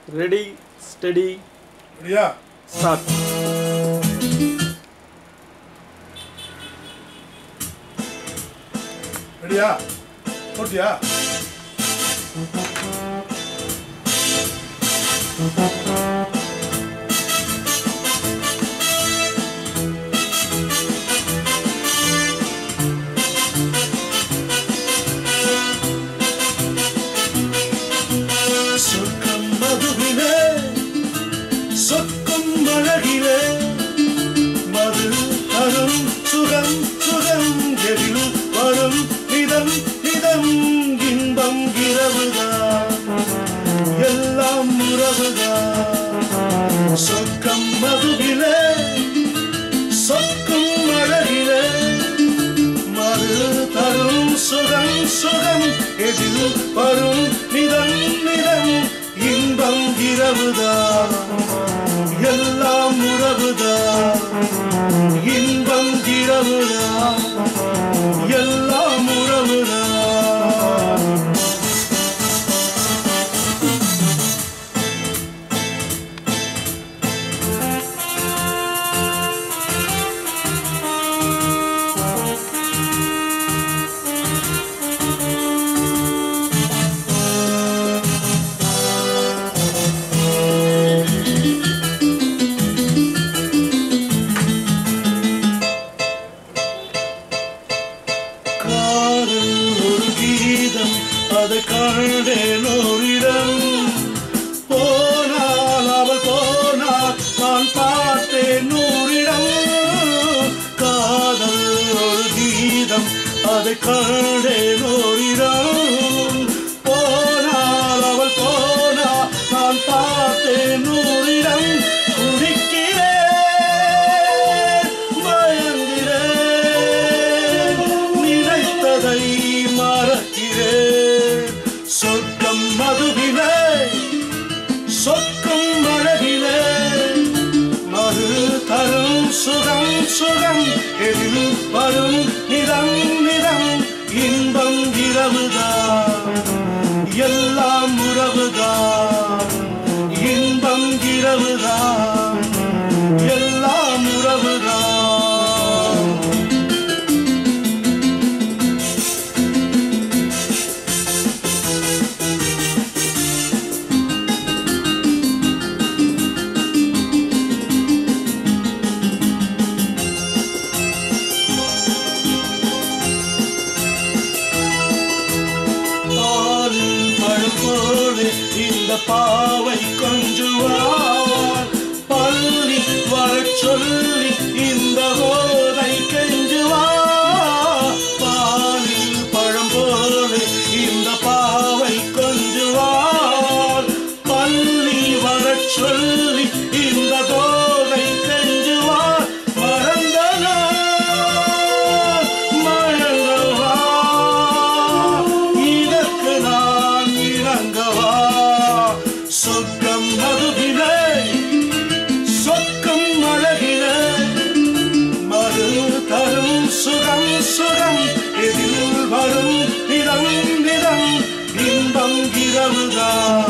Ready, steady, yeah. Start. Ready, yeah. Put, yeah. சொர்க்கம் மதுவிலே சொக்கும் அழகிலே மது தரும் சுகம் சுகம் எதில் வரும் நிதம் நிதம் இன்பம் இரவுதான் எல்லாம் உறவுதான் சொர்க்கம் மதுவிலே சொக்கும் அழகிலே மது தரும் சுகம் சுகம் எதில் வரும் நிதம் நிதம் இன்பம் இரவுதான் எல்லாம் உறவுதான் இன்பம் இரவுதான் எல்லாம் உறவுதான் அதை கண்டேன் ஓரிடம் போனால் அவள் போனால் நான் பார்த்தேன் நூறிடம் காதல் ஒரு கீதம் அதை கண்டேன் ஓரிடம் போனால் அவள் போனால் நான் பார்த்தேன் நூறிடம் குடிக்கிறேன் மயங்கிறேன் நினைத்ததை மறக்கிறேன் சொர்க்கம் மதுவிலே சொக்கும் அழகிலே மது தரும் சுகம் சுகம் எதில் வரும் நிதம் நிதம் இன்பம் இரவுதான் எல்லாம் உறவுதான் இன்பம் இரவுதான் எல்லாம் உறவுதான் இந்த பாவை கொஞ்சுவார் பள்ளி வரச் சொல்லி இந்த போதை கெஞ்சுவார் பாலில் பழம் போல இந்த பாவை கொஞ்சுவார் பள்ளி வரச் சொல்லி இந்த போதை கெஞ்சுவார் மறந்தனா மழங்கவா இதற்கு நான் இறங்கவா சொர்க்கம் மதுவிலே சொக்கும் அழகிலே மது தரும் சுகம் சுகம் எதில் வரும் நிதம் நிதம் இன்பம் இரவுதான்